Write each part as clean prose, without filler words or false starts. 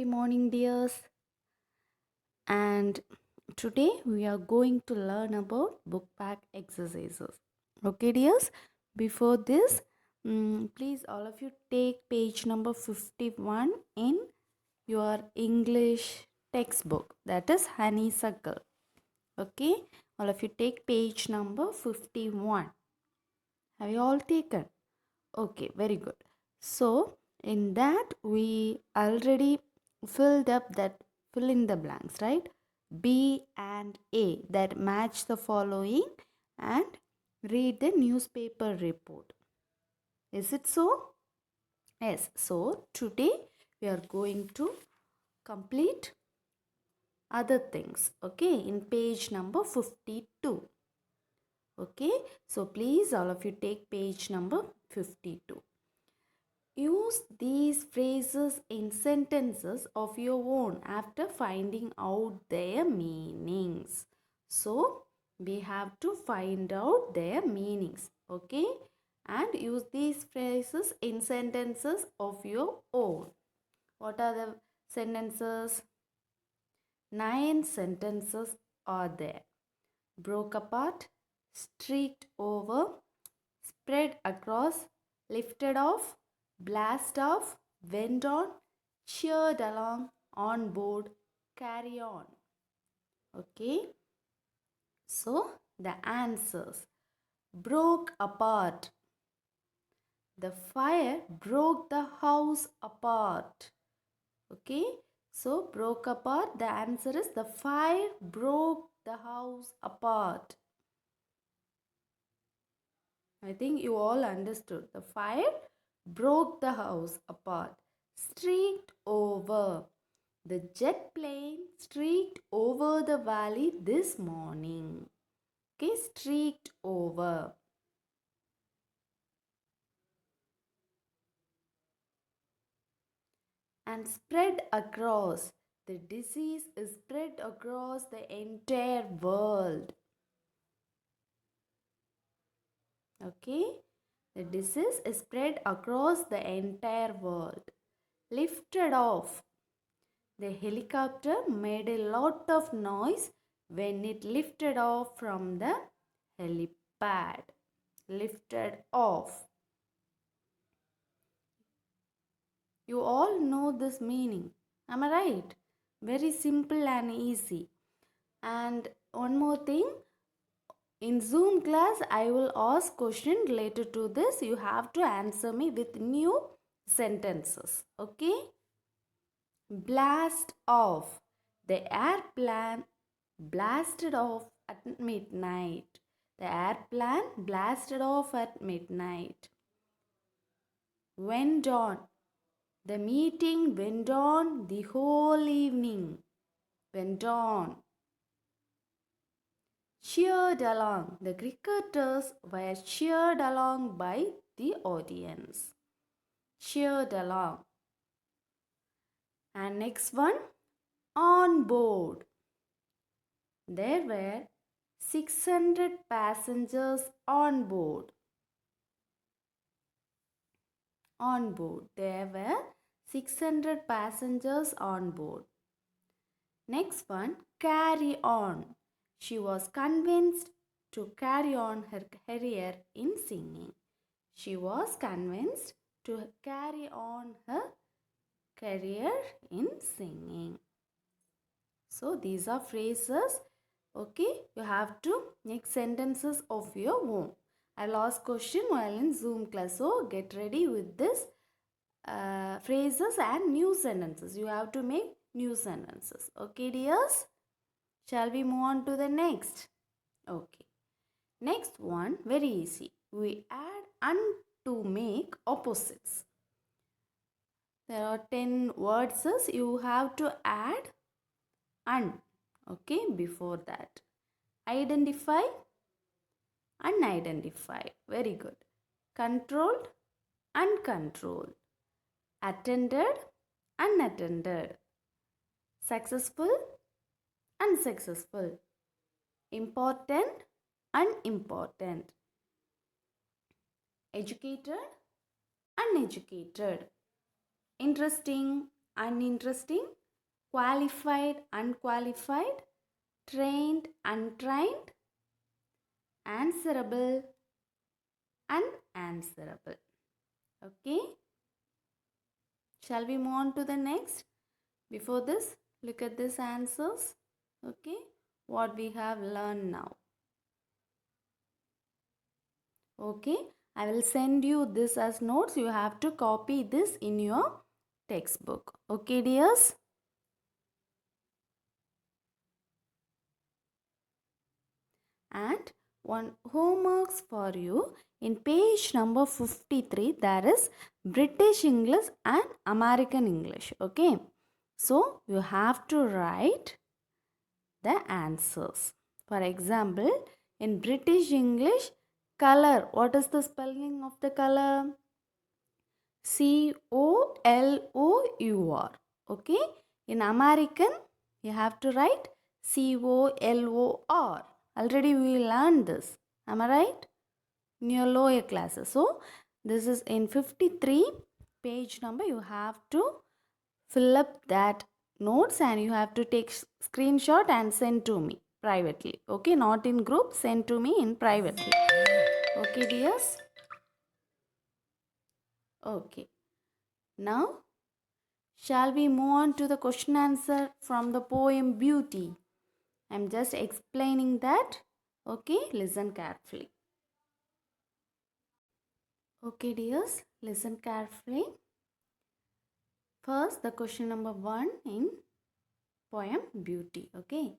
morning, dears. And today we are going to learn about book pack exercises. Okay, dears. Before this, please all of you take page number 51 in your English textbook. That is Honeysuckle. Okay, all of you take page number 51. Have you all taken? Okay, very good. So, in that we already filled up that fill in the blanks, right? B and A that match the following and read the newspaper report. Is it so? Yes. So, today we are going to complete other things. Okay, in page number 52. Okay, so please all of you take page number 52. Use these phrases in sentences of your own after finding out their meanings. So, we have to find out their meanings. Okay? And use these phrases in sentences of your own. What are the sentences? 9 sentences are there. Broke apart, streaked over, spread across, lifted off, blast off, went on, cheered along, on board, carry on. Okay, so the answers: broke apart. The fire broke the house apart. Okay, so broke apart, the answer is the fire broke the house apart. I think you all understood. The fire broke the house apart. Streaked over. The jet plane streaked over the valley this morning. Okay, streaked over. And spread across. The disease is spread across the entire world. Okay, the disease is spread across the entire world. Lifted off. The helicopter made a lot of noise when it lifted off from the helipad. Lifted off. You all know this meaning. Am I right? Very simple and easy. And one more thing. In Zoom class, I will ask question related to this. You have to answer me with new sentences. Okay? Blast off. The airplane blasted off at midnight. The airplane blasted off at midnight. Went on. The meeting went on the whole evening. Went on. Cheered along. The cricketers were cheered along by the audience. Cheered along. And next one, on board. There were 600 passengers on board. On board. There were 600 passengers on board. Next one, carry on. She was convinced to carry on her career in singing. She was convinced to carry on her career in singing. So these are phrases. Okay, you have to make sentences of your own. I'll ask question while in Zoom class. So get ready with this phrases and new sentences. You have to make new sentences. Okay, dears? Shall we move on to the next? Okay. Next one, very easy. We add un to make opposites. There are 10 words. You have to add un. Okay, before that. Identify, unidentified. Very good. Controlled, uncontrolled. Attended, unattended. Successful, unsuccessful. Important, unimportant. Educated, uneducated. Interesting, uninteresting, qualified, unqualified, trained, untrained, answerable, unanswerable. Okay, shall we move on to the next? Before this, look at these answers. Okay, what we have learned now. Okay, I will send you this as notes. You have to copy this in your textbook. Okay, dears? And one homeworks for you. In page number 53, there is British English and American English. Okay, so you have to write the answers. For example, in British English, color. What is the spelling of the color? COLOUR. Okay. In American, you have to write COLOR. Already we learned this. Am I right? In your lower classes. So, this is in 53 page number. You have to fill up that notes and you have to take screenshot and send to me privately. Okay, not in group, send to me in privately. Okay, dears? Okay. Now, shall we move on to the question answer from the poem Beauty? I'm just explaining that. Okay, listen carefully. Okay, dears, listen carefully. First, the question number 1 in poem Beauty. Okay.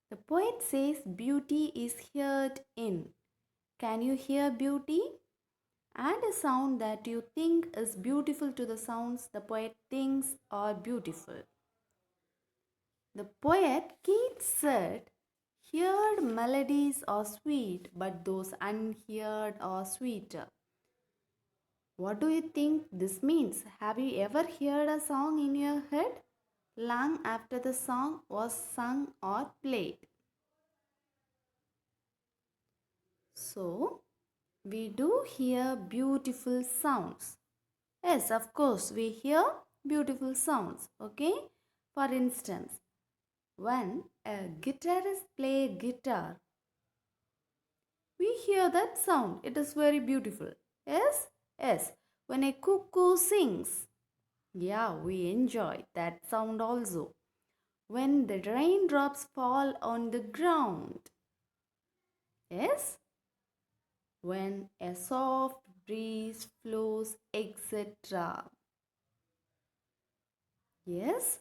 The poet says beauty is heard in. Can you hear beauty? Add a sound that you think is beautiful to the sounds the poet thinks are beautiful. The poet Keats said, heard melodies are sweet, but those unheard are sweeter. What do you think this means? Have you ever heard a song in your head long after the song was sung or played? So, we do hear beautiful sounds. Yes, of course, we hear beautiful sounds. Okay? For instance, when a guitarist plays guitar, we hear that sound. It is very beautiful. Yes? Yes. When a cuckoo sings, yeah, we enjoy that sound also. When the raindrops fall on the ground. Yes? When a soft breeze flows, etc. Yes?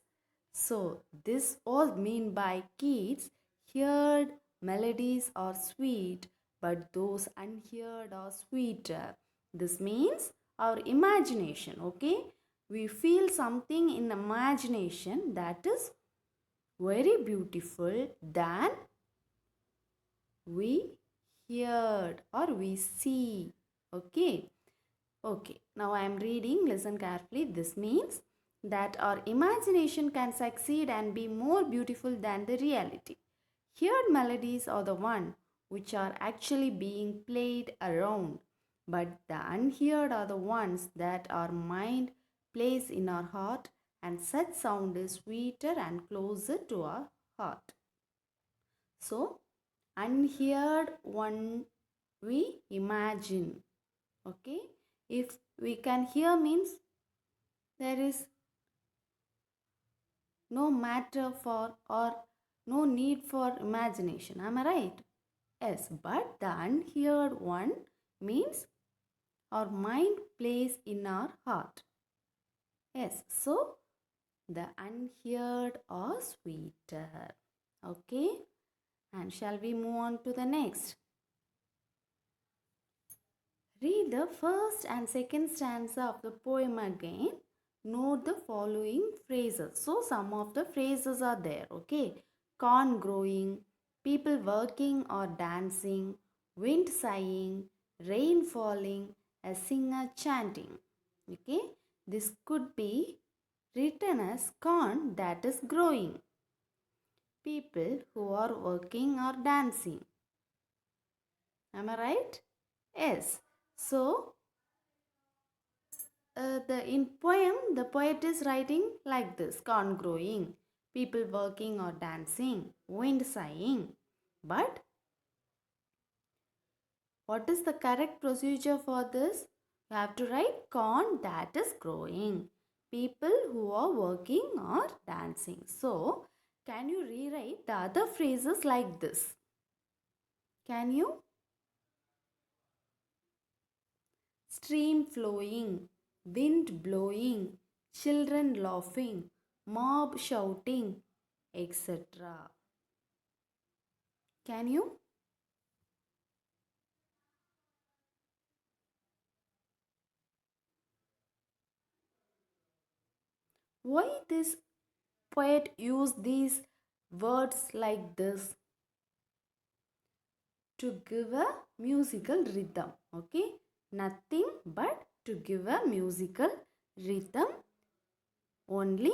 So, this was mean by Keats, heard melodies are sweet, but those unheard are sweeter. This means our imagination, okay? We feel something in imagination that is very beautiful than we heard or we see, okay? Okay, now I am reading, listen carefully. This means that our imagination can succeed and be more beautiful than the reality. Heard melodies are the one which are actually being played around, but the unheard are the ones that our mind plays in our heart, and such sound is sweeter and closer to our heart. So, unheard one we imagine, okay? If we can hear means there is no matter for or no need for imagination. Am I right? Yes, but the unheard one means our mind plays in our heart. Yes, so the unheard are sweeter. Okay, and shall we move on to the next? Read the first and second stanza of the poem again. Note the following phrases. So, some of the phrases are there. Okay. Corn growing, people working or dancing, wind sighing, rain falling, a singer chanting. Okay. This could be written as corn that is growing, people who are working or dancing. Am I right? Yes. So, The in poem, the poet is writing like this: corn growing, people working or dancing, wind sighing. But what is the correct procedure for this? You have to write corn that is growing, people who are working or dancing. So, can you rewrite the other phrases like this? Can you? Stream flowing, wind blowing, children laughing, mob shouting, etc. Can you? Why this poet use these words like this? To give a musical rhythm. Okay, nothing but to give a musical rhythm. Only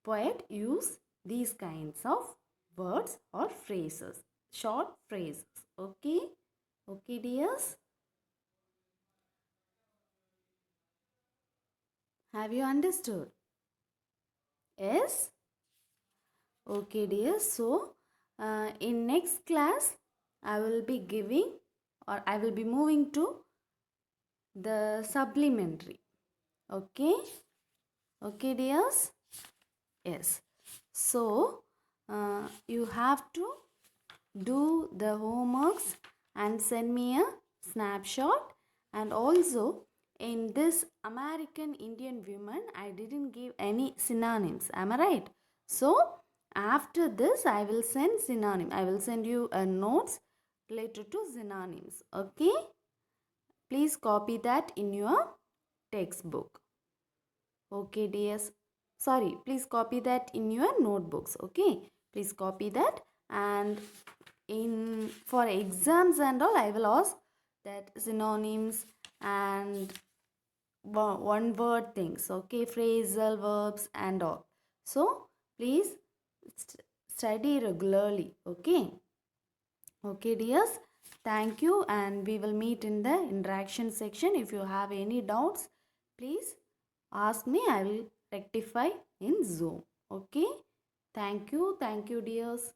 poet use these kinds of words or phrases, short phrases. Okay, okay dears, have you understood? Yes. Okay dears, so in next class I will be giving, or I will be moving to the supplementary. Okay, okay dears. Yes. So you have to do the homeworks and send me a snapshot. And also in this American Indian women, I didn't give any synonyms. Am I right? So after this, I will send synonym. I will send you a notes related to synonyms. Okay? Please copy that in your textbook. Okay, dears. Sorry, please copy that in your notebooks. Okay, please copy that. And in for exams and all, I will ask that synonyms and one word things. Okay, phrasal verbs and all. So please study regularly. Okay. Okay, dears. Thank you, and we will meet in the interaction section. If you have any doubts, please ask me. I will rectify in Zoom. Okay. Thank you. Thank you, dears.